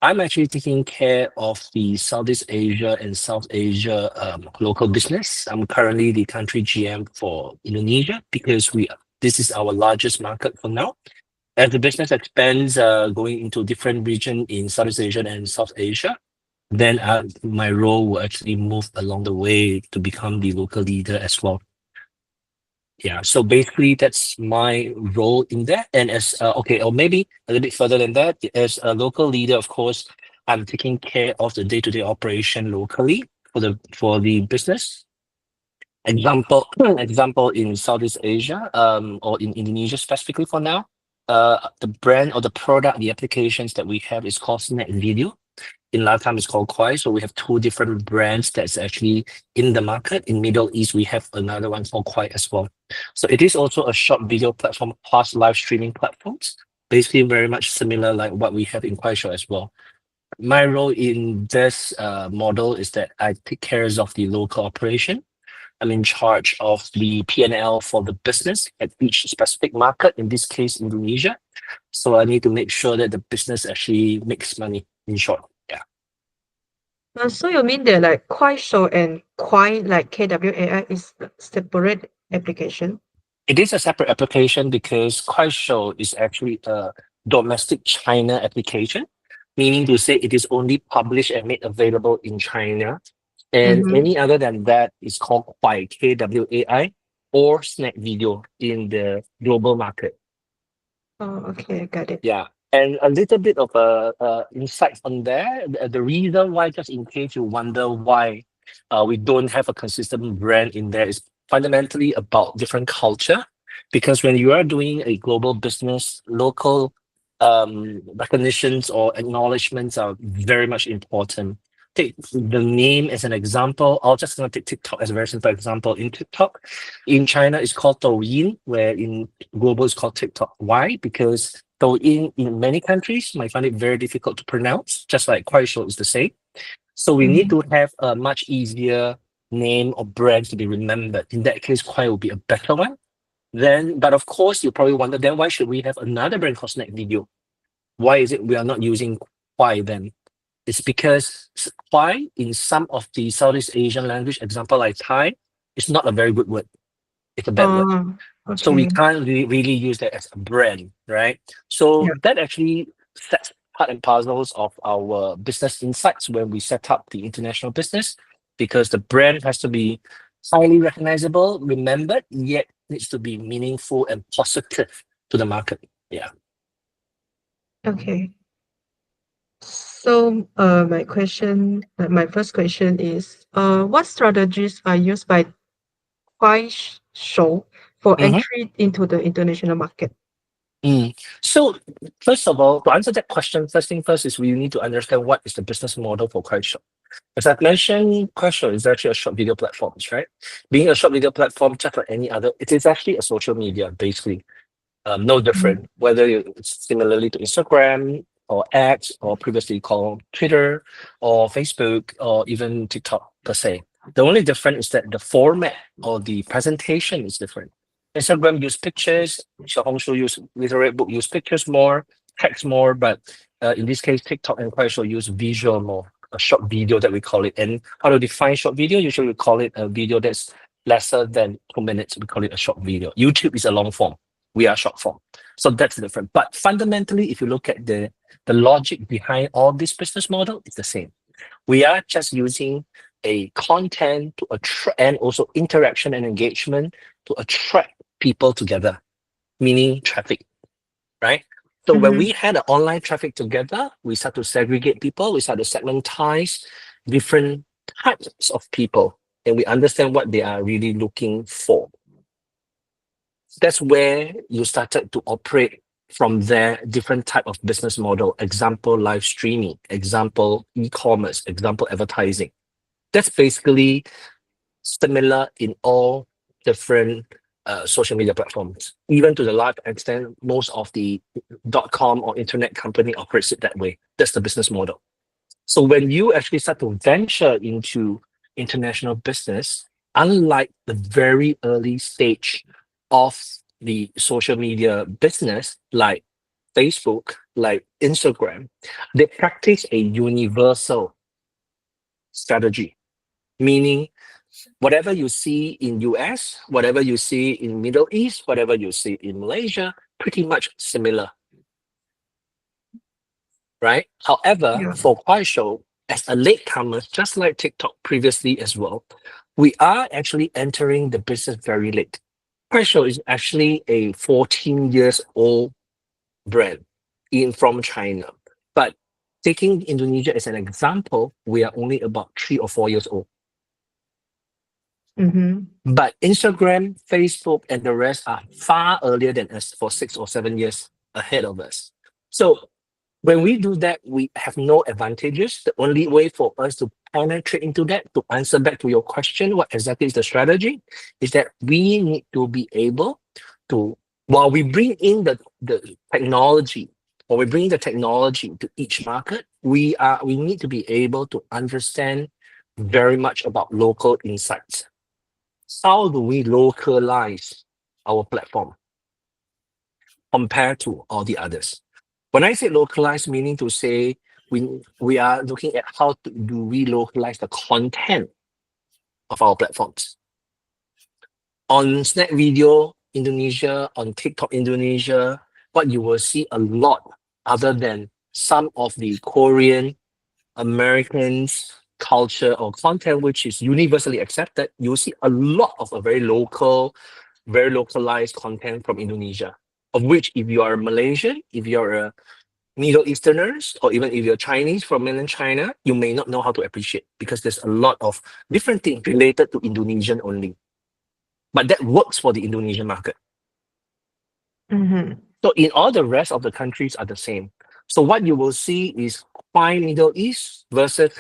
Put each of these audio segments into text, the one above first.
I'm actually taking care of the Southeast Asia and South Asia local business. I'm currently the country GM for Indonesia because this is our largest market for now. As the business expands, going into different region in Southeast Asia and South Asia, then my role will actually move along the way to become the local leader as well. Yeah, so basically that's my role in that. And or maybe a little bit further than that, as a local leader, of course, I'm taking care of the day-to-day operation locally for the business. Example in Southeast Asia, or in Indonesia specifically for now, the brand or the product, the applications that we have is called Snack Video. In Latam, it's called Koi. So we have two different brands that's actually in the market. In Middle East, we have another one called Koi as well. So it is also a short video platform plus live streaming platforms, basically very much similar like what we have in Kuaishou as well. My role in this model is that I take care of the local operation. I'm in charge of the P&L for the business at each specific market, in this case, Indonesia. So I need to make sure that the business actually makes money, in short. Yeah. So you mean that like Kuaishou and Kwai, like KWAI, is a separate application? It is a separate application because Kuaishou is actually a domestic China application, meaning to say it is only published and made available in China. And Mm-hmm. any other than that is called Kwai, KWAI, or Snack Video in the global market. Oh, okay, got it. Yeah. And a little bit of insights on there. The reason why, just in case you wonder why we don't have a consistent brand in there, is fundamentally about different culture. Because when you are doing a global business, local recognitions or acknowledgements are very much important. Take the name as an example. I'll just gonna take TikTok as a very simple example. In TikTok, in China, it's called Douyin, where in global it's called TikTok. Why? Because Douyin in many countries might find it very difficult to pronounce, just like Kuaishou is the same. So we need Mm-hmm. to have a much easier name or brand to be remembered. In that case, Kuai will be a better one. Then, but of course, you probably wonder, then why should we have another brand called Snack Video? Why is it we are not using Kuai then? It's because Kuai in some of the Southeast Asian language, example like Thai, is not a very good word. It's a bad word. Oh, So we okay. can't really use that as a brand, right? So Yeah. that actually sets part and parcels of our business insights when we set up the international business, because the brand has to be highly recognizable, remembered, yet needs to be meaningful and positive to the market. Yeah. Okay. So, my first question is, what strategies are used by Kuaishou for entry into the international market? So, first of all, to answer that question, first thing first is we need to understand what is the business model for Kuaishou. As I've mentioned, Kuaishou is actually a short video platform, right? Being a short video platform, just like any other, it is actually a social media, basically. No Mm. different, whether it's similarly to Instagram or X or previously called Twitter or Facebook or even TikTok per se. The only difference is that the format or the presentation is different. Instagram use pictures, Xiaohongshu use literary book use pictures more, text more, but in this case, TikTok and Kuaishou use visual more, a short video that we call it. And how to define short video? Usually we call it a video that's lesser than 2 minutes. We call it a short video. YouTube is a long form. We are short form. So that's different. But fundamentally, if you look at the logic behind all this business model, it's the same. We are just using a content to attract, and also interaction and engagement to attract people together, meaning traffic, right? So when Mm-hmm. we had the online traffic together, we start to segregate people, we start to segmentize different types of people, and we understand what they are really looking for. That's where you started to operate from there, different type of business model. Example, live streaming. Example, e-commerce. Example, advertising. That's basically similar in all different social media platforms. Even to the large extent, most of the .com or internet company operates it that way. That's the business model. So when you actually start to venture into international business, unlike the very early stage of the social media business like Facebook, like Instagram, they practice a universal strategy, meaning whatever you see in US, whatever you see in Middle East, whatever you see in Malaysia, pretty much similar, right? However, Yeah. for Kuaishou, as a latecomer, just like TikTok previously as well, we are actually entering the business very late. Kuaishou is actually a 14 years old brand in from China. But taking Indonesia as an example, we are only about 3 or 4 years old. Mm-hmm. But Instagram, Facebook, and the rest are far earlier than us for 6 or 7 years ahead of us. So when we do that, we have no advantages. The only way for us to penetrate into that, to answer back to your question, what exactly is the strategy, is that we need to be able to, while we bring in the technology, or we bring the technology to each market, we need to be able to understand very much about local insights. How do we localize our platform compared to all the others? When I say localize, meaning to say we are looking at how do we localize the content of our platforms. On Snack Video Indonesia, on TikTok Indonesia, what you will see a lot, other than some of the Korean, Americans culture or content which is universally accepted, you'll see a lot of a very local, very localized content from Indonesia. Of which, if you are Malaysian, if you are a Middle Easterners, or even if you're Chinese from mainland China, you may not know how to appreciate because there's a lot of different things related to Indonesian only. But that works for the Indonesian market. Mm-hmm. So in all the rest of the countries are the same. So what you will see is Kwai Middle East versus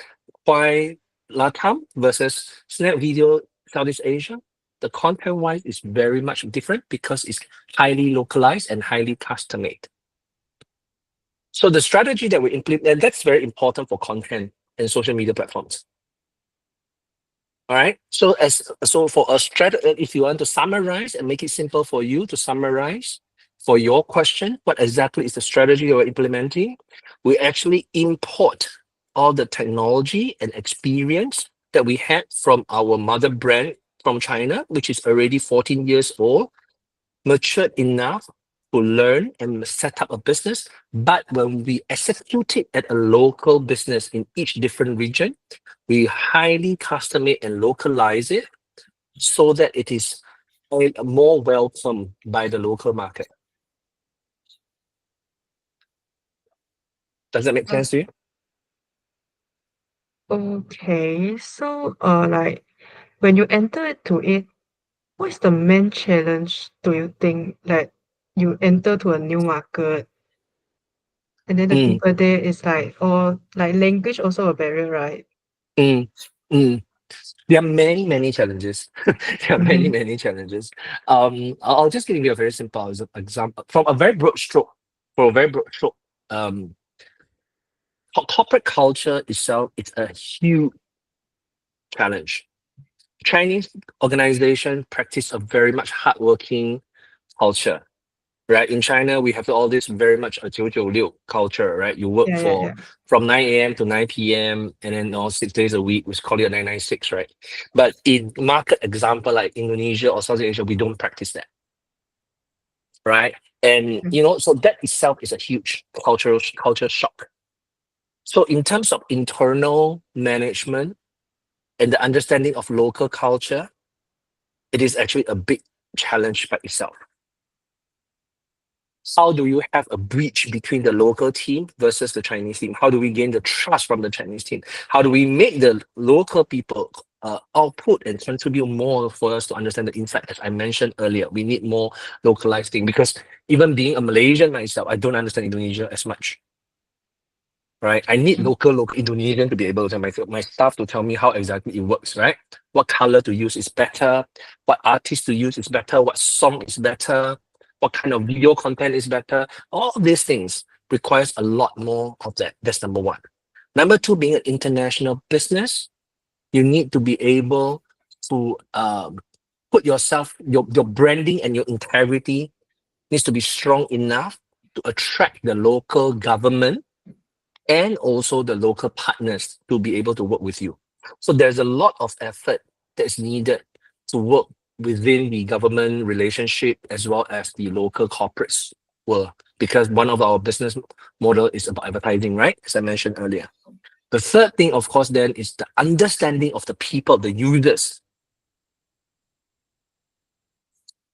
Kwai Latam versus Snap Video Southeast Asia. The content wise is very much different because it's highly localized and highly custom made. So the strategy that we implement, and that's very important for content and social media platforms. All right. So for a strategy, if you want to summarize and make it simple for you to summarize for your question, what exactly is the strategy you're implementing? We actually import all the technology and experience that we had from our mother brand from China, which is already 14 years old, matured enough to learn and set up a business. But when we execute it at a local business in each different region, we highly custom it and localize it so that it is more welcome by the local market. Does that make sense to you? Okay. So, like when you enter to it, what is the main challenge do you think that you enter to a new market and then the Mm, people there is like, or like language also a barrier, right? mm, mm. There are many, many challenges. There are many, Mm-hmm. many challenges. I'll just give you a very simple example from a very broad stroke. For a very broad stroke, um, corporate culture itself is a huge challenge. Chinese organization practice a very much hardworking culture, right? In China, we have all this very much a 996 culture, right? You work Yeah, yeah, for yeah. from 9 a.m. to 9 p.m. and then all 6 days a week, we call it a 996, right? But in market example like Indonesia or South Asia, we don't practice that, right? And Mm. you know, so that itself is a huge culture shock. So in terms of internal management and the understanding of local culture, it is actually a big challenge by itself. How do you have a breach between the local team versus the Chinese team? How do we gain the trust from the Chinese team? How do we make the local people output and contribute more for us to understand the insight? As I mentioned earlier, we need more localized thing because even being a Malaysian myself, I don't understand Indonesia as much. Right? I need Mm. local Indonesian to be able to my staff to tell me how exactly it works, right? What color to use is better, what artist to use is better, what song is better, what kind of video content is better. All these things requires a lot more of that. That's number one. Number two, being an international business, you need to be able to put yourself, your branding and your integrity needs to be strong enough to attract the local government and also the local partners to be able to work with you. So there's a lot of effort that's needed to work within the government relationship as well as the local corporates world, because one of our business model is about advertising, right? As I mentioned earlier. The third thing, of course, then is the understanding of the people, the users.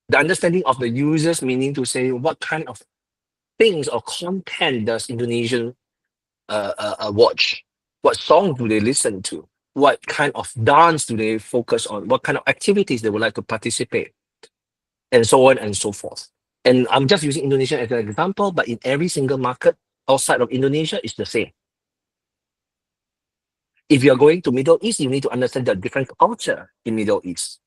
The understanding of the users, meaning to say what kind of things or content does Indonesian watch? What songs do they listen to? What kind of dance do they focus on? What kind of activities they would like to participate, and so on and so forth. And I'm just using Indonesia as an example, but in every single market outside of Indonesia, it's the same. If you're going to Middle East, you need to understand the different culture in Middle East.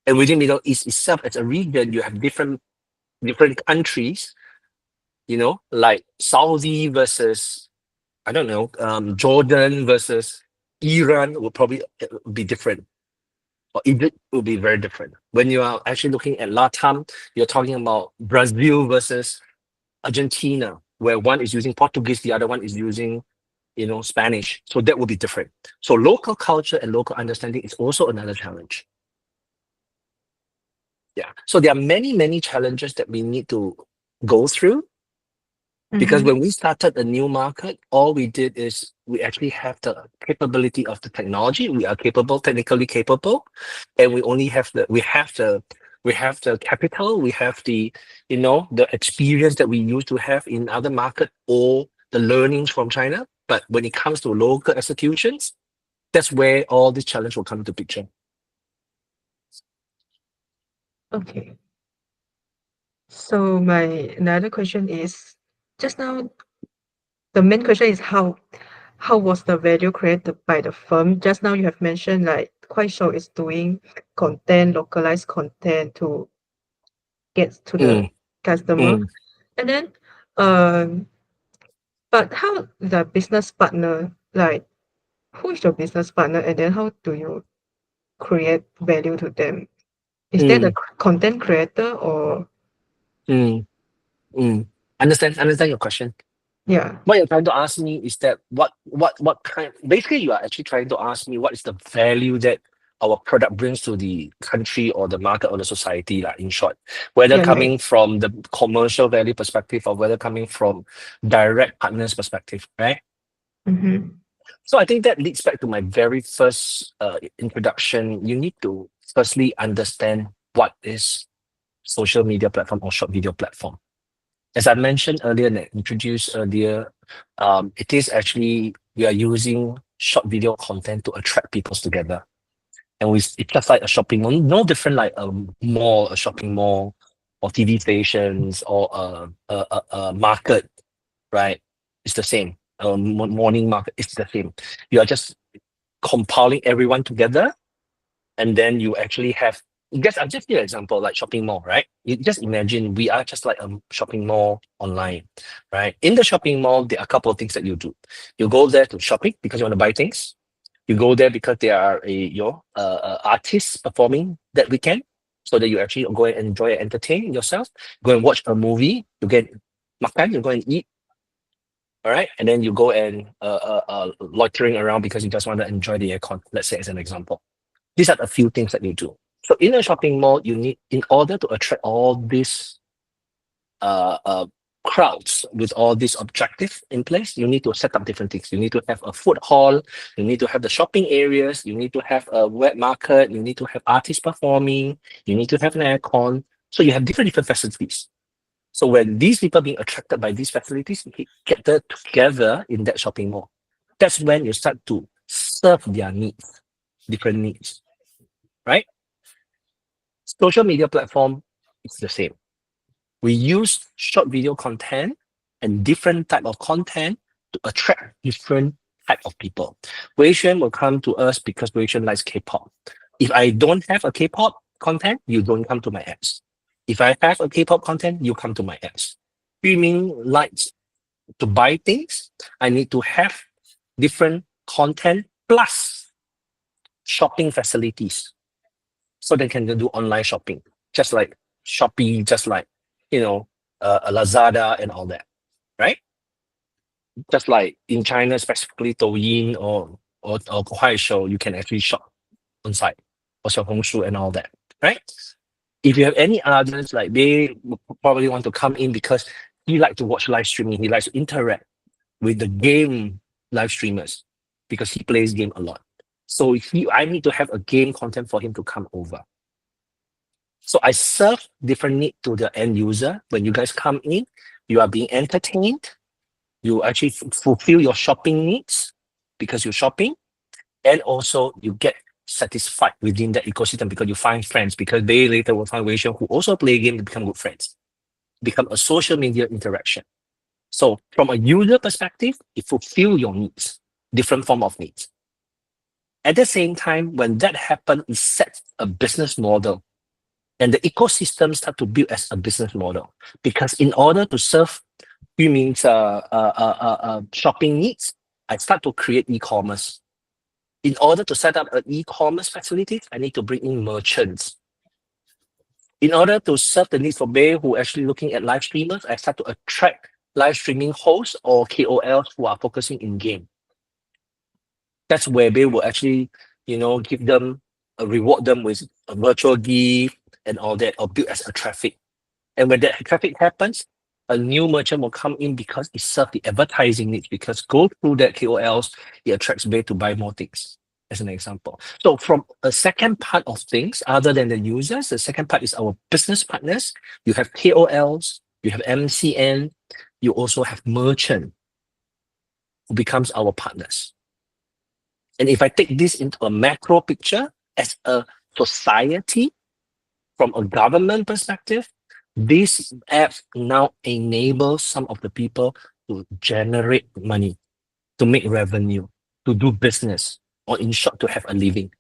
And within Middle East itself, as a region, you have different countries, like Saudi versus, I don't know, Jordan versus Iran will probably be different. Or Egypt will be very different. When you are actually looking at LATAM, you're talking about Brazil versus Argentina, where one is using Portuguese, the other one is using, Spanish. So that will be different. So local culture and local understanding is also another challenge. Yeah. So there are many, many challenges that we need to go through. Because when we started a new market, all we did is we actually have the capability of the technology. We are capable, technically capable, and we only have the capital, we have the experience that we used to have in other market or the learnings from China. But when it comes to local executions, that's where all this challenge will come into picture. Okay. So my another question is, just now the main question is how was the value created by the firm? Just now you have mentioned like Kuaishou is doing content, localized content to get to the Mm, customer. mm, And then um but how the business partner, like who is your business partner and then how do you create value to them? Is that a mm, content creator or mm, mm. Understand your question. yeah, What you're trying to ask me is that what kind, basically you are actually trying to ask me what is the value that our product brings to the country or the market or the society, like in short, whether yeah, like coming from the commercial value perspective or whether coming from direct partners perspective, right? mm-hmm. So I think that leads back to my very first introduction. You need to firstly understand what is social media platform or short video platform. As I mentioned earlier and introduced earlier, it is actually we are using short video content to attract people together. And it's just like a shopping mall, no different like a mall, a shopping mall, or TV stations, or a market, right? It's the same. Morning market, it's the same. You are just compiling everyone together, and then you actually have, I'll just give you an example like shopping mall, right? You just imagine we are just like a shopping mall online, right? In the shopping mall, there are a couple of things that you do. You go there to shopping because you want to buy things. You go there because there are artists performing that weekend, so that you actually go and enjoy and entertain yourself. Go and watch a movie. You get makan. You go and eat. All right, and then you go and loitering around because you just want to enjoy the aircon. Let's say as an example. These are a few things that you do. So in a shopping mall, you need, in order to attract all these uh, uh, crowds with all these objectives in place, you need to set up different things. You need to have a food hall, you need to have the shopping areas, you need to have a wet market, you need to have artists performing, you need to have an aircon. So you have different facilities. So when these people being attracted by these facilities get together in that shopping mall, that's when you start to serve their needs, different needs, right? Social media platform, it's the same. We use short video content and different type of content to attract different type of people. Wei Xuan will come to us because Wei Xuan likes K-pop. If I don't have a K-pop content, you don't come to my apps. If I have a K-pop content, you come to my apps. Streaming likes to buy things, I need to have different content plus shopping facilities so they can do online shopping, just like Shopee, just like, you know, Lazada and all that, right? Just like in China, specifically Douyin or Kuaishou, you can actually shop on site or Xiaohongshu and all that, right? If you have any others, like they would probably want to come in because he like to watch live streaming, he likes to interact with the game live streamers because he plays game a lot. So I need to have a game content for him to come over. So I serve different need to the end user. When you guys come in, you are being entertained. You actually fulfill your shopping needs because you're shopping, and also you get satisfied within that ecosystem because you find friends, because they later will find Wei who also play game to become good friends, become a social media interaction. So from a user perspective, it fulfill your needs, different form of needs. At the same time, when that happens, it sets a business model, and the ecosystem start to build as a business model. Because in order to serve means shopping needs, I start to create e-commerce. In order to set up an e-commerce facility, I need to bring in merchants. In order to serve the needs for Bay who are actually looking at live streamers, I start to attract live streaming hosts or KOLs who are focusing in game. That's where Bay will actually, give them, reward them with a virtual gift and all that, or build as a traffic. And when that traffic happens, a new merchant will come in because it serves the advertising needs, because go through that KOLs, it attracts Bay to buy more things, as an example. So from a second part of things, other than the users, the second part is our business partners. You have KOLs, you have MCN, you also have merchant who becomes our partners. And if I take this into a macro picture as a society, from a government perspective, this app now enables some of the people to generate money, to make revenue, to do business, or in short, to have a living.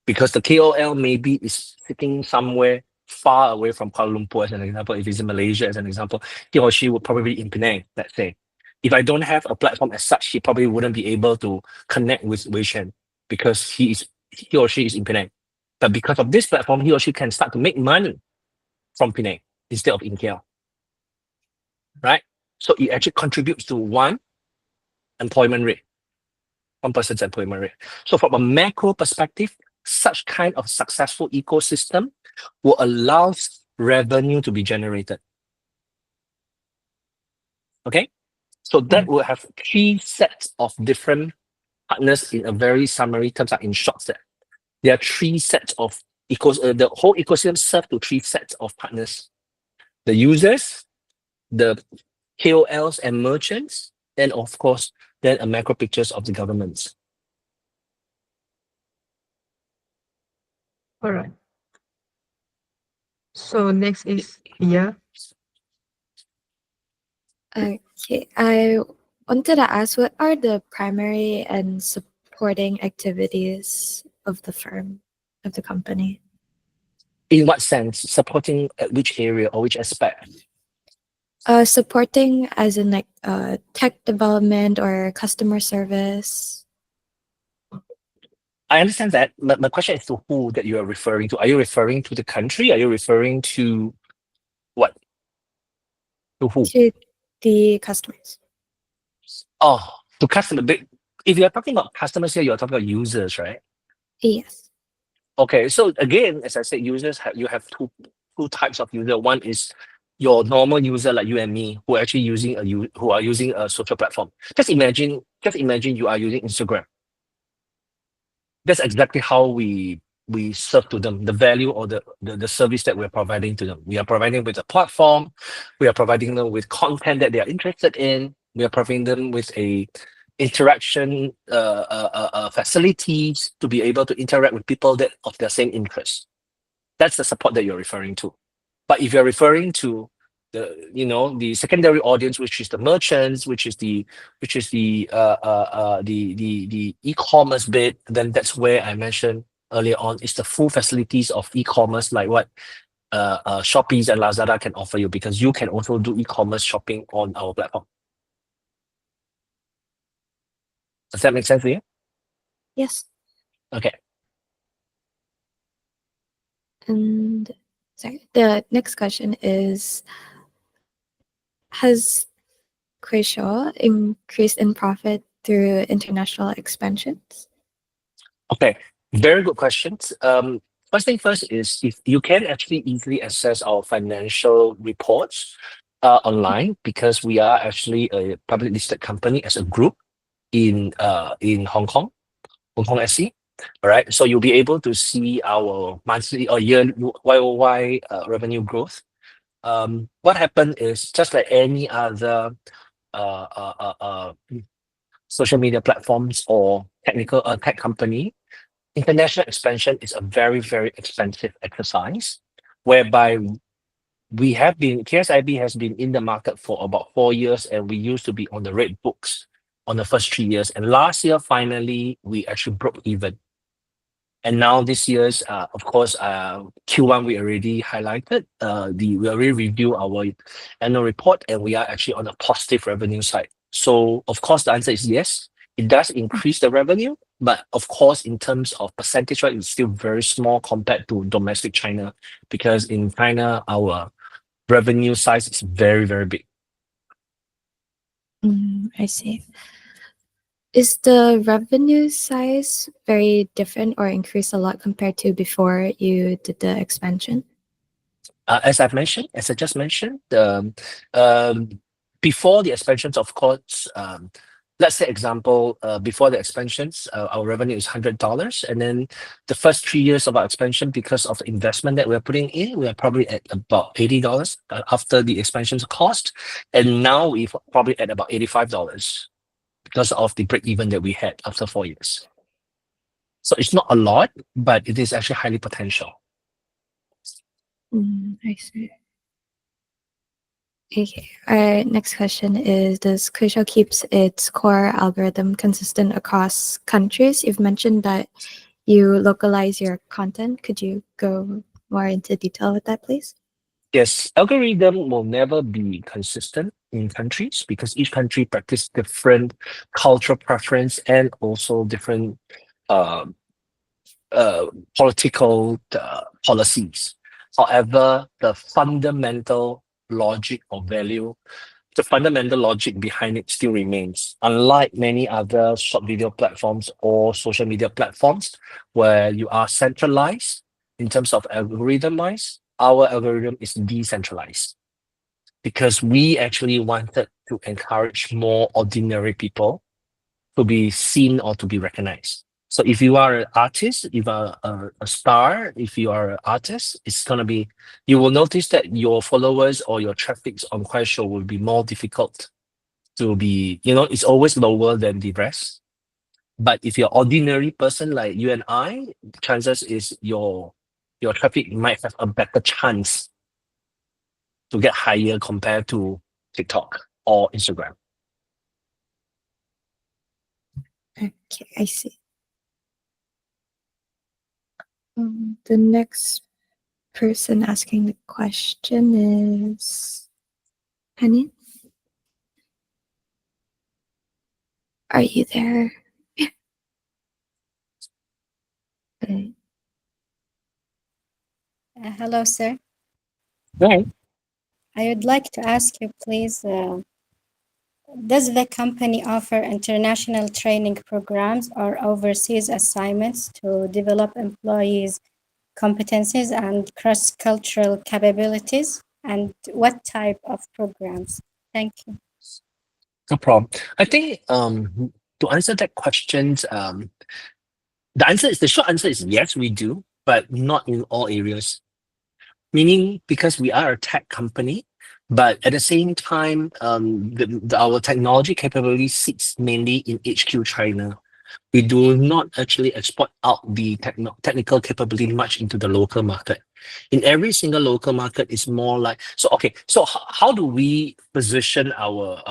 Because the KOL maybe is sitting somewhere far away from Kuala Lumpur, as an example. If he's in Malaysia, as an example, he or she would probably be in Penang, let's say. If I don't have a platform as such, he probably wouldn't be able to connect with Wei Shen because he or she is in Penang. But because of this platform, he or she can start to make money from Penang instead of in KL, right? So it actually contributes to one person's employment rate. So from a macro perspective, such kind of successful ecosystem will allow revenue to be generated. Okay, so that will have three sets of different partners in a very summary terms, like in short set. There are three sets of the whole ecosystem serves to three sets of partners: the users, the KOLs and merchants, and of course, then a macro pictures of the governments. All right. So next is Okay, I wanted to ask, what are the primary and supporting activities of the firm, of the company? In what sense? Supporting at which area or which aspect? Supporting as in like tech development or customer service. I understand that. My question is to who that you are referring to. Are you referring to the country? Are you referring to what? To who? To the customers. Oh, to customer. If you're talking about customers here, you're talking about users, right? Yes. Okay, so again, as I said, you have two types of user. One is your normal user like you and me, who are actually who are using a social platform. Just imagine you are using Instagram. That's exactly how we serve to them the value or the service that we're providing to them. We are providing with a platform, we are providing them with content that they are interested in, we are providing them with a interaction facilities to be able to interact with people that of their same interest. That's the support that you're referring to. But if you're referring to the secondary audience, which is the merchants, which is the e-commerce bit, then that's where I mentioned earlier on is the full facilities of e-commerce, like what Shopee's and Lazada can offer you, because you can also do e-commerce shopping on our platform. Does that make sense to you? Yes. Okay. And sorry, the next question is, Has Kuisho increased in profit through international expansions? Okay, very good questions. First thing first is if you can actually easily access our financial reports online because we are actually a public listed company as a group in Hong Kong SC. All right, so you'll be able to see our monthly or year YOY revenue growth. What happened is just like any other uh, uh, uh, uh, social media platforms or technical tech company, international expansion is a very, very expensive exercise, whereby KSIB has been in the market for about 4 years, and we used to be on the red books on the first 3 years. And last year, finally, we actually broke even. And now this year's, of course, Q1 we already highlighted. We already review our annual report, and we are actually on a positive revenue side. So of course, the answer is yes. It does increase the revenue, but of course, in terms of percentage, right, it's still very small compared to domestic China, because in China, our revenue size is very, very big. I see. Is the revenue size very different or increased a lot compared to before you did the expansion? As I just mentioned, before the expansions, of course, let's say example, before the expansions, our revenue is $100, and then the first 3 years of our expansion, because of the investment that we're putting in, we are probably at about $80 after the expansions cost, and now we're probably at about $85 because of the break even that we had after 4 years. So it's not a lot, but it is actually highly potential. I see. Okay. Our next question is, does Kuisho keeps its core algorithm consistent across countries? You've mentioned that you localize your content. Could you go more into detail with that, please? Yes, algorithm will never be consistent in countries because each country practice different cultural preference and also different uh, political policies. However, the fundamental logic or value, the fundamental logic behind it still remains. Unlike many other short video platforms or social media platforms where you are centralized in terms of algorithm wise, our algorithm is decentralized because we actually wanted to encourage more ordinary people to be seen or to be recognized. So if you are an artist, if you are a star, if you are an artist, it's gonna be, you will notice that your followers or your traffics on Kuaishou will be more difficult to be, it's always lower than the rest. But if you're ordinary person like you and I, chances is your traffic might have a better chance to get higher compared to TikTok or Instagram. Okay, I see. The next person asking the question is Hanin. Are you there? Okay. Hello, sir. Right. I would like to ask you, please, does the company offer international training programs or overseas assignments to develop employees' competencies and cross-cultural capabilities? And what type of programs? Thank you. No problem. I think to answer that question, the short answer is yes, we do, but not in all areas. Meaning because we are a tech company, but at the same time, our technology capability sits mainly in HQ China. We do not actually export out the technical capability much into the local market. In every single local market, it's more like So how do we position our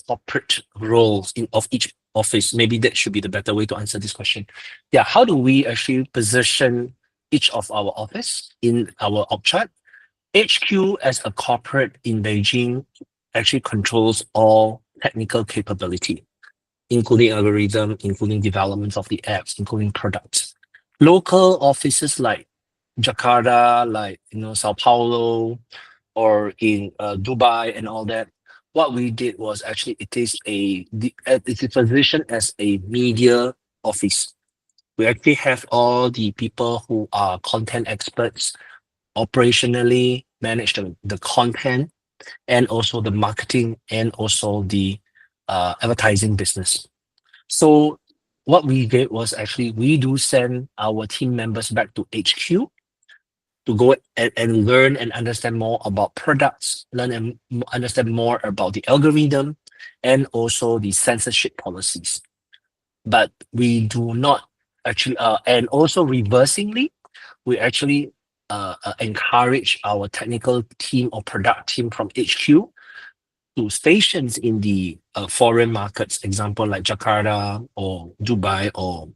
corporate roles of each office? Maybe that should be the better way to answer this question. Yeah, how do we actually position each of our office in our org chart? HQ as a corporate in Beijing actually controls all technical capability, including algorithm, including development of the apps, including products. Local offices like Jakarta, like Sao Paulo, or in Dubai and all that, what we did was actually it is positioned as a media office. We actually have all the people who are content experts operationally manage the content and also the marketing and also the advertising business. So what we did was actually we do send our team members back to HQ to go and learn and understand more about products, learn and understand more about the algorithm and also the censorship policies. But we do not actually, and also reversingly, we actually encourage our technical team or product team from HQ to stations in the foreign markets, example like Jakarta or Dubai or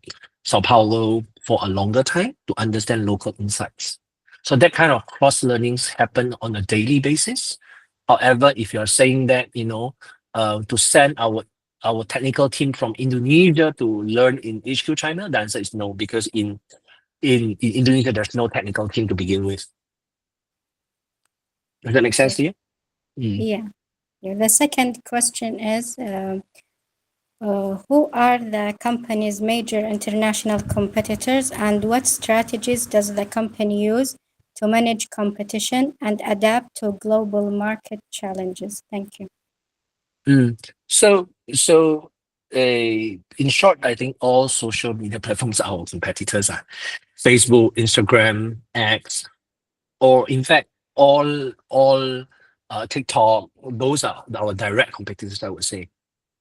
Sao Paulo for a longer time to understand local insights. So that kind of cross learnings happen on a daily basis. However, if you're saying that, to send our technical team from Indonesia to learn in HQ China, the answer is no, because in Indonesia, there's no technical team to begin with. Does that make sense to you? Yeah. The second question is, who are the company's major international competitors, and what strategies does the company use to manage competition and adapt to global market challenges? Thank you. So, in short, I think all social media platforms are our competitors. Facebook, Instagram, X, or in fact, all TikTok. Those are our direct competitors, I would say.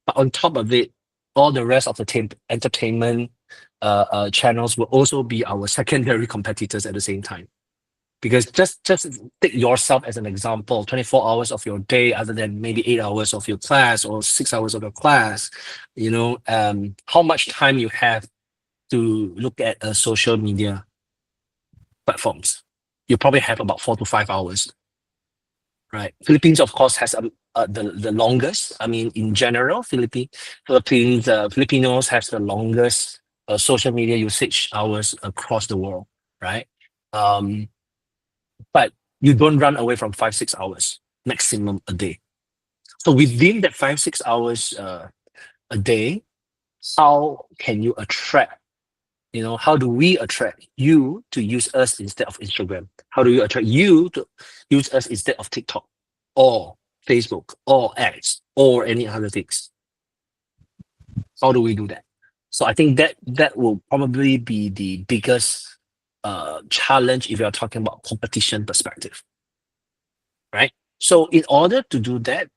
But on top of it, all the rest of the entertainment channels will also be our secondary competitors at the same time. Because just take yourself as an example, 24 hours of your day, other than maybe 8 hours of your class or 6 hours of your class, how much time you have to look at social media platforms. You probably have about 4 to 5 hours, right? Philippines, of course, has the longest. I mean, in general, Filipinos have the longest social media usage hours across the world, right? But you don't run away from 5-6 hours maximum a day. So within that 5-6 hours a day, how can you attract? How do we attract you to use us instead of Instagram? How do you attract you to use us instead of TikTok or Facebook or X or any other things? How do we do that? So I think that will probably be the biggest challenge if you're talking about competition perspective, right? So in order to do that,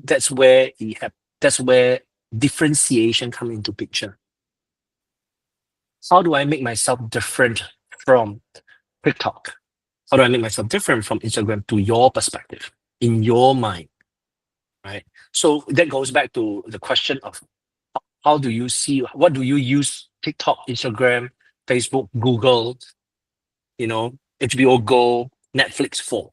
that's where differentiation come into picture. How do I make myself different from TikTok? How do I make myself different from Instagram to your perspective, in your mind, right? So that goes back to the question of how do you see, what do you use TikTok, Instagram, Facebook, Google, HBO Go, Netflix for?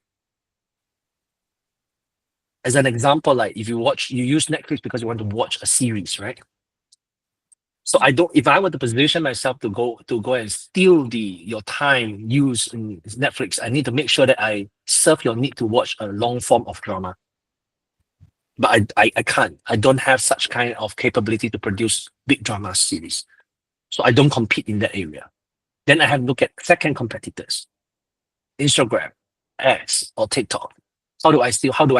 As an example, like if you use Netflix because you want to watch a series, right? So if I were to position myself to go and steal your time used in Netflix, I need to make sure that I serve your need to watch a long form of drama. But I can't. I don't have such kind of capability to produce big drama series. So I don't compete in that area. Then I have to look at second competitors, Instagram, X, or TikTok. How do I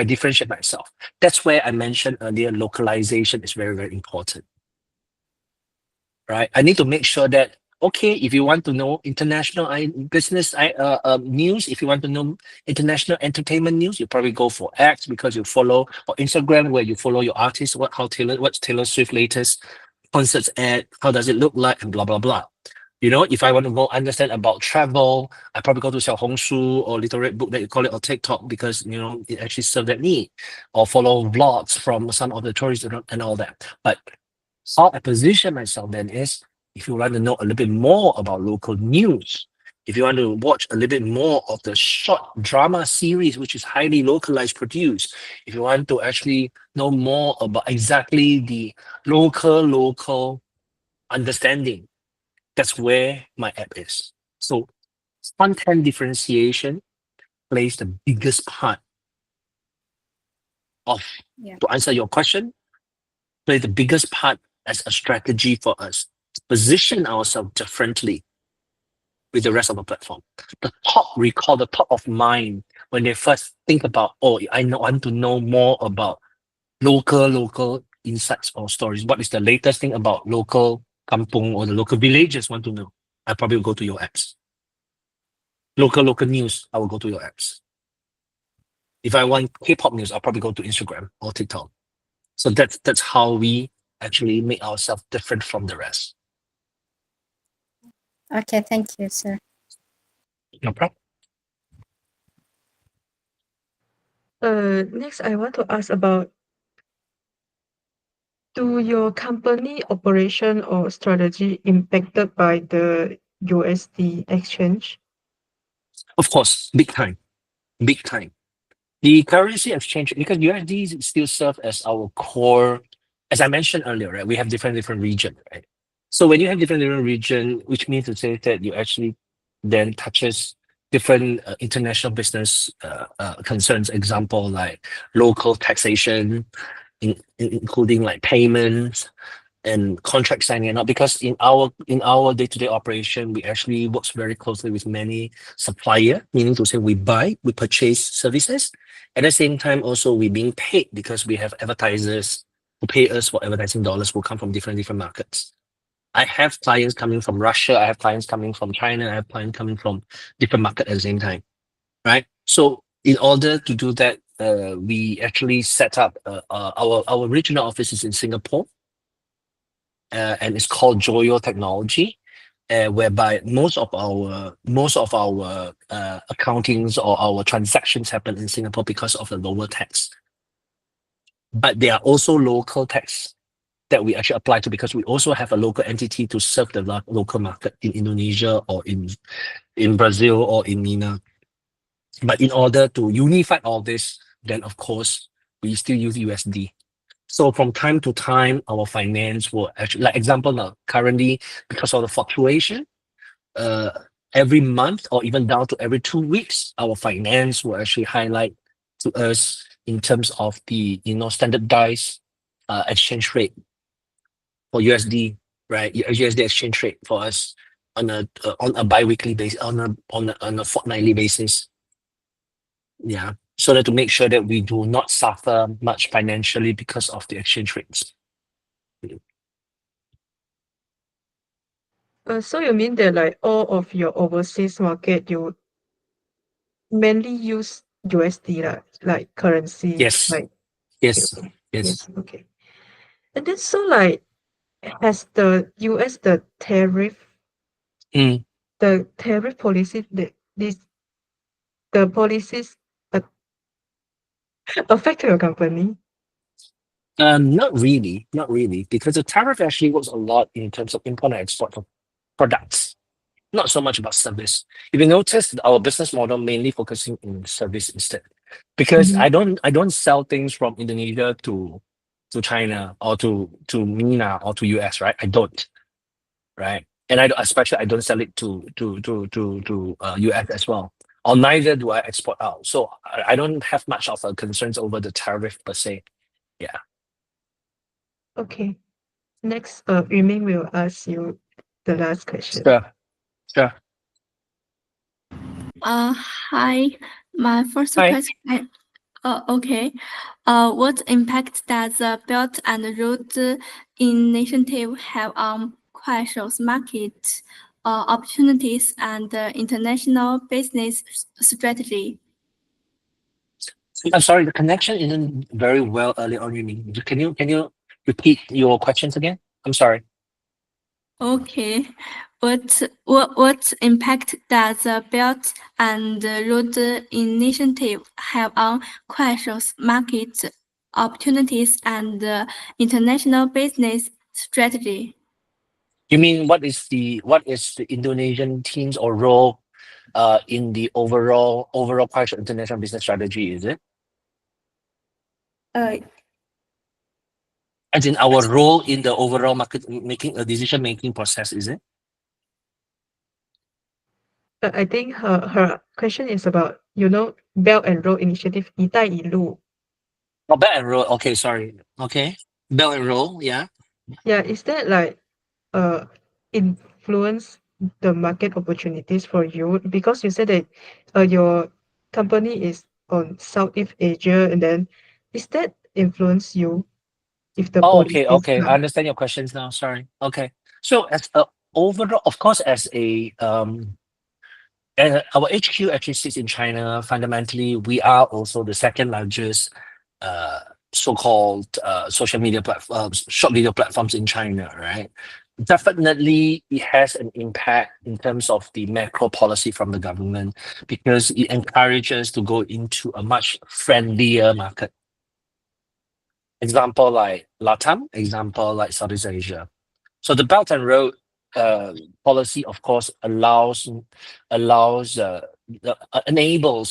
differentiate myself? That's where I mentioned earlier, localization is very, very important. Right? I need to make sure that, okay, if you want to know international business news, if you want to know international entertainment news, you probably go for X because you follow, or Instagram where you follow your artist, what's Taylor Swift latest concerts ad, how does it look like, and blah, blah, blah. If I want to go understand about travel, I probably go to Xiaohongshu or Little Red Book that you call it, or TikTok, because it actually serves that need, or follow vlogs from some of the tourists and all that. But how I position myself then is, if you want to know a little bit more about local news, if you want to watch a little bit more of the short drama series, which is highly localized produced, if you want to actually know more about exactly the local understanding, that's where my app is. So content differentiation, plays the biggest part of, Yeah. to answer your question, play the biggest part as a strategy for us to position ourselves differently with the rest of the platform. The top of mind when they first think about, oh, I want to know more about local insights or stories. What is the latest thing about local kampung or the local villages want to know? I probably will go to your apps. Local news, I will go to your apps. If I want K-pop news, I'll probably go to Instagram or TikTok. So that's how we actually make ourselves different from the rest. Okay, thank you, sir. No problem. Next, I want to ask about, do your company operation or strategy impacted by the USD exchange? Of course, big time. The currency exchange, because USD still serve as our core, as I mentioned earlier, right? We have different region, right? So when you have different region, which means to say that you actually then touches different international business concerns. Example like local taxation, including like payments and contract signing and all, because in our day-to-day operation we actually works very closely with many supplier, meaning to say we purchase services. At the same time also we being paid because we have advertisers who pay us for advertising dollars who come from different markets. I have clients coming from Russia, I have clients coming from China, I have clients coming from different market at the same time, right? So in order to do that, we actually set up our regional offices in Singapore, and it's called Joyo Technology, whereby most of our accountings or our transactions happen in Singapore because of the lower tax. But there are also local tax that we actually apply to, because we also have a local entity to serve the local market in Indonesia or in Brazil or in MENA. But in order to unify all this, then of course we still use USD. So from time to time, our finance will actually, like example now, currently because of the fluctuation, every month or even down to every 2 weeks, our finance will actually highlight to us in terms of the standardized exchange rate for USD, right? USD exchange rate for us on a bi-weekly basis, on a fortnightly basis. Yeah. So that to make sure that we do not suffer much financially because of the exchange rates. So you mean that like all of your overseas market, you mainly use USD like currency? Yes. Like, Yes. okay. Yes. Yes, okay. And then so like, has the US Mm. the tariff policy, the policies affect your company? Not really, because the tariff actually works a lot in terms of import and export of products, not so much about service. If you notice, our business model mainly focusing in service instead, because I don't sell things from Indonesia to China or to MENA or to US, right? I don't, right? And especially I don't sell it to US as well, or neither do I export out. So I don't have much of a concerns over the tariff per se. Yeah. Okay. Next, Yuming will ask you the last question. Sure. Hi. My first Hi. question. Okay. What impact does the Belt and Road Initiative have on Kuaishou's market opportunities and international business strategy? I'm sorry, the connection isn't very well early on. Can you repeat your questions again? I'm sorry. Okay. What impact does the Belt and Road Initiative have on Kuaishou's market opportunities and international business strategy? You mean what is the Indonesian team's or role in the overall Kuaishou international business strategy, is it? Uh, As in our role in the overall market decision making process, is it? I think her question is about, Belt and Road Initiative, 一带一路. Oh, Belt and Road. Okay, sorry. Okay. Belt and Road, yeah. Yeah, is that like influence the market opportunities for you? Because you said that your company is on Southeast Asia, and then is that influence you if the Oh, okay, policies okay. I come? understand your questions now. Sorry. Okay. So as a overall, of course, as a our HQ actually sits in China. Fundamentally, we are also the second largest uh so-called social media platforms, short video platforms in China, right? Definitely, it has an impact in terms of the macro policy from the government because it encourages to go into a much friendlier market. Example like LATAM, example like Southeast Asia. So the Belt and Road policy, of course, enables,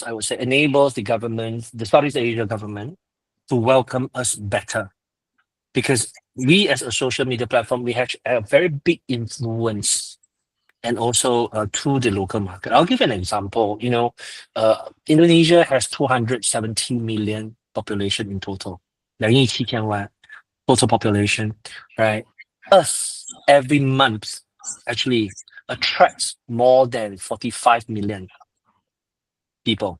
I would say, enables the government, the Southeast Asia government, to welcome us better, because we as a social media platform, we have a very big influence, and also through the local market. I'll give you an example. Indonesia has 270 million population in total. 270万 total population, right? Us every month actually attracts more than 45 million people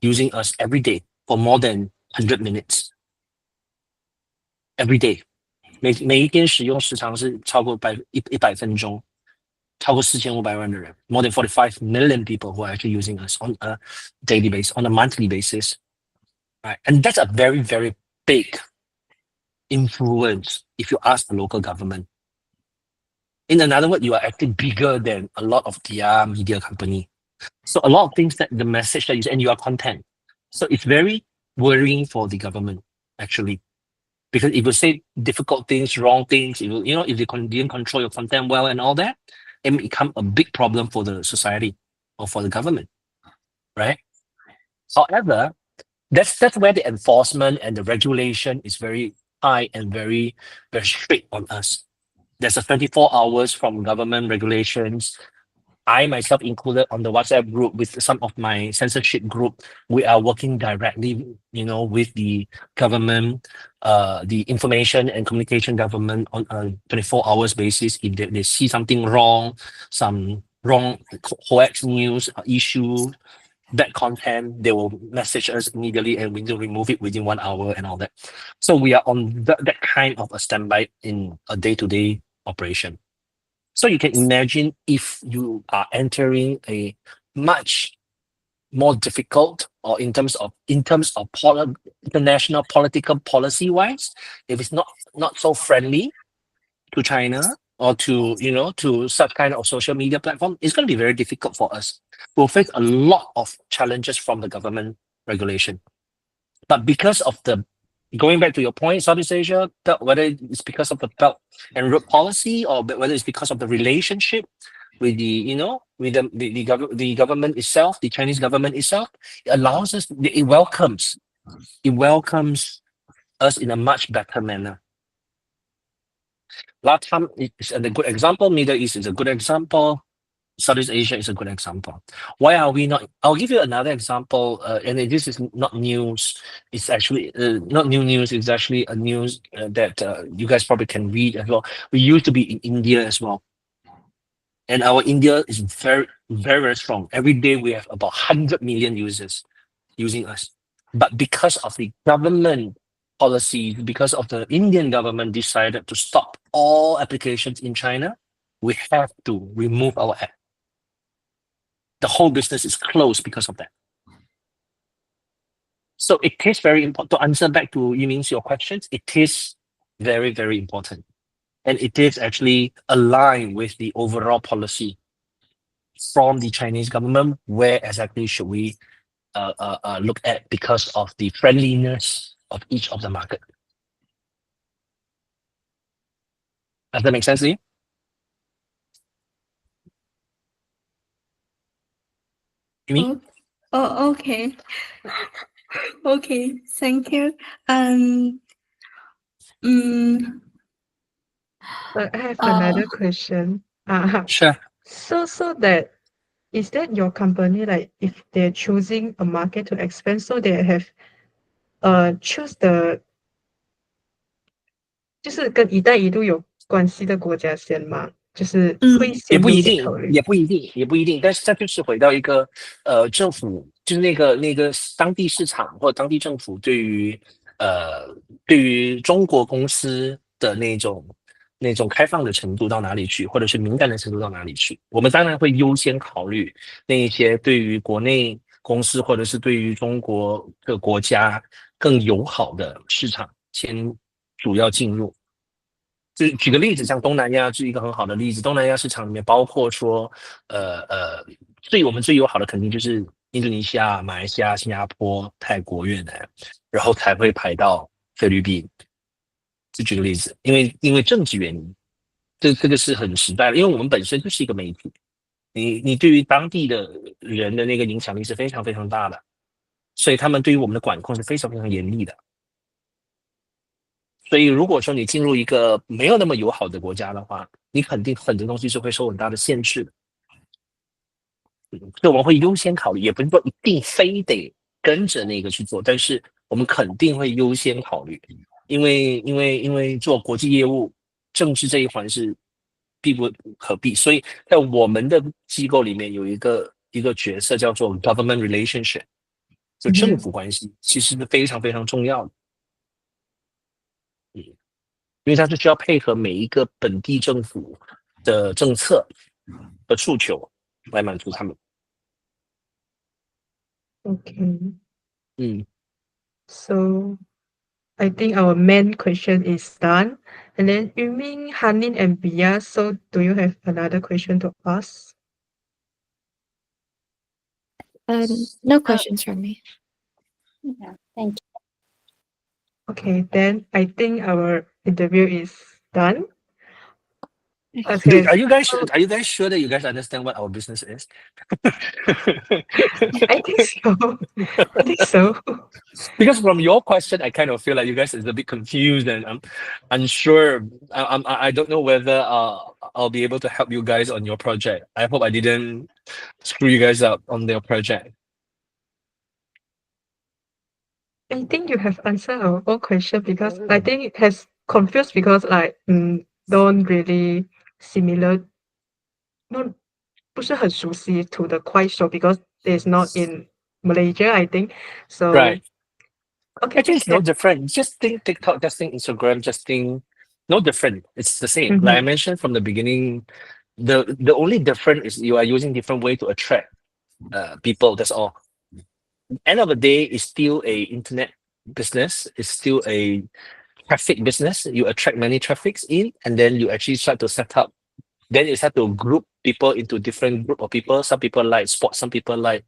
using us every day for more than 100 minutes every day. 每一天使用时长是超过100分钟，超过4500万的人 more than 45 million people who are actually using us on a daily basis, on a monthly basis, right? And that's a very, very big influence if you ask the local government. In another word, you are actually bigger than a lot of their media company. So a lot of things that the message that you say, and you are content. So it's very worrying for the government, actually. Because if you say difficult things, wrong things, if they didn't control your content well and all that, it may become a big problem for the society or for the government, right? However, that's where the enforcement and the regulation is very high and very, very strict on us. There's a 24 hours from government regulations. I myself included on the WhatsApp group with some of my censorship group. We are working directly, with the government, the information and communication government on a 24 hours basis. If they see something wrong, some wrong hoax news issue, bad content, they will message us immediately and we will remove it within 1 hour and all that. So we are on that kind of a standby in a day-to-day operation. So you can imagine if you are entering a much more difficult, or in terms of international political policy wise, if it's not so friendly to China or to such kind of social media platform, it's going to be very difficult for us. We'll face a lot of challenges from the government regulation. But because of going back to your point, Southeast Asia, whether it's because of the Belt and Road policy or whether it's because of the relationship with the government itself, the Chinese government itself, it welcomes us in a much better manner. LATAM is a good example. Middle East is a good example. Southeast Asia is a good example. Why are we not? I'll give you another example, and this is not news. It's actually not new news. It's actually a news that you guys probably can read as well. We used to be in India as well, and our India is very, very, very strong. Every day we have about 100 million users using us, but because of the government policy, because of the Indian government decided to stop all applications in China, we have to remove our app. The whole business is closed because of that. So it is very important to answer back to Yiming's your questions. It is very, very important. And it is actually aligned with the overall policy from the Chinese government. Where exactly should we look at because of the friendliness of each of the market? Does that make sense to you? Yiming? Oh, okay. Okay, thank you. Mm, I have another question. Sure. So that is that your company, like if they're choosing a market to expand, so they have choose the 就是跟“一带一路”有关系的国家先吗？就是会也先优不一定，先考虑。也不一定，也不一定。但是它就是回到一个政府，就是那个当地市场或者当地政府对于中国公司的那种开放的程度到哪里去，或者是敏感的程度到哪里去。我们当然会优先考虑那一些对于国内公司或者是对于中国的国家更友好的市场，先主要进入。就举个例子，像东南亚是一个很好的例子。东南亚市场里面包括说，我们最友好的肯定就是印度尼西亚、马来西亚、新加坡、泰国、越南，然后才会排到菲律宾。就举个例子，因为政治原因，这个是很实在的，因为我们本身就是一个媒体，你对于当地的人的那个影响力是非常非常大的，所以他们对于我们的管控是非常非常严厉的。所以如果说你进入一个没有那么友好的国家的话，你肯定很多东西是会受很大的限制的。所以我们会优先考虑，也不是说一定非得跟着那个去做，但是我们肯定会优先考虑，因为做国际业务，政治这一环是必不可避。所以在我们的机构里面有一个角色叫做 government relationship， 就政府关系，其实是非常非常重要的。因为它是需要配合每一个本地政府的政策和诉求来满足他们。Okay. 嗯， So I think our main question is done. And then Yuming, Hanin, and Bia. So do you have another question to ask? No questions from me. Yeah, thank you. Okay, then I think our interview is done. Dude, Okay. are you guys sure that you guys understand what our business is? I think so. I think so. Because from your question, I kind of feel like you guys is a bit confused and I'm unsure. I don't know whether I'll be able to help you guys on your project. I hope I didn't screw you guys up on your project. I think you have answered our whole question because I think it has confused because like don't really similar, no 不是很熟悉 to the 快手 because it's not in Malaysia, I think. So Right. okay, Actually, it's no then, different. Just think TikTok, just think Instagram, just think no different. It's the same. Like I mentioned from the beginning, the only difference is you are using different way to attract people. That's all. End of the day, it's still a internet business. It's still a traffic business. You attract many traffics in, and then you actually start to set up. Then you start to group people into different group of people. Some people like sports, some people like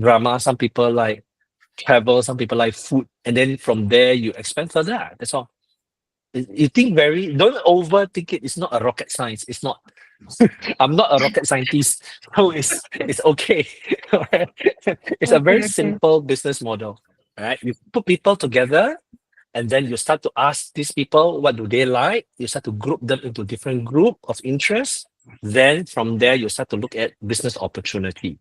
drama, some people like travel, some people like food, and then from there you expand further. That's all. You think don't overthink it. It's not a rocket science. It's not. I'm not a rocket scientist, so it's okay. Alright? It's a very okay. simple business model. Right? You put people together, and then you start to ask these people what do they like. You start to group them into different group of interests. Then from there you start to look at business opportunity.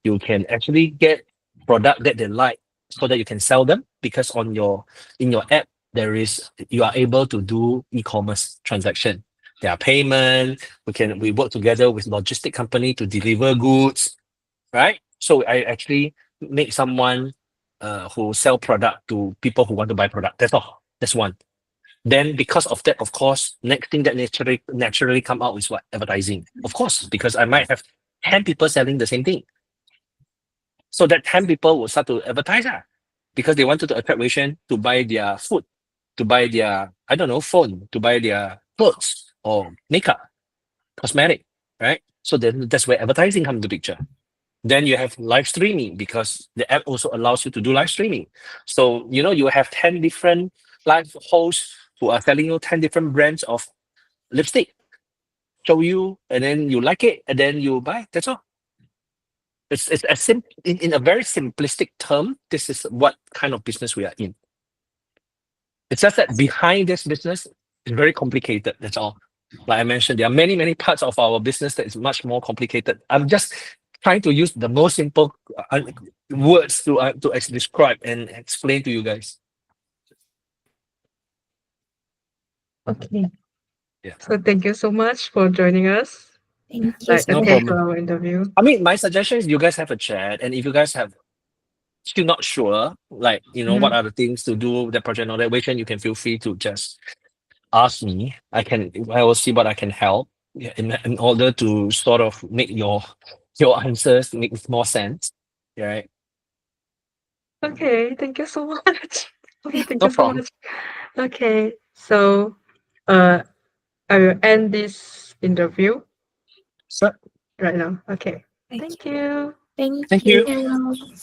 You can actually get product that they like so that you can sell them, because in your app you are able to do e-commerce transaction. There are payment. We work together with logistic company to deliver goods, right? So I actually make someone who sell product to people who want to buy product. That's all. That's one. Then because of that, of course, next thing that naturally come out is what? Advertising. Of course, because I might have 10 people selling the same thing. So that 10 people will start to advertise because they wanted to attract Malaysian to buy their food, to buy their, I don't know, phone, to buy their clothes or makeup, cosmetic, right? So then that's where advertising comes into picture. Then you have live streaming because the app also allows you to do live streaming. So, you have 10 different live hosts who are selling you 10 different brands of lipstick, show you, and then you like it, and then you buy. That's all. It's in a very simplistic term, this is what kind of business we are in. It's just that behind this business is very complicated. That's all. Like I mentioned, there are many, many parts of our business that is much more complicated. I'm just trying to use the most simple words to actually describe and explain to you guys. Okay. Yeah. So thank you so much for joining us. Thank you Like so No much. attend to problem. our interview. I mean, my suggestion is you guys have a chat, and if you guys have still not sure, like what are the things to do with the project and all that, you can feel free to just ask me. I will see what I can help, yeah, in order to sort of make your answers make more sense. Yeah, right? Okay, thank you so much. Okay, thank No you so problem. much. Okay, so I will end this interview So, right now. Okay, Okay. thank you. Thank thank you. you.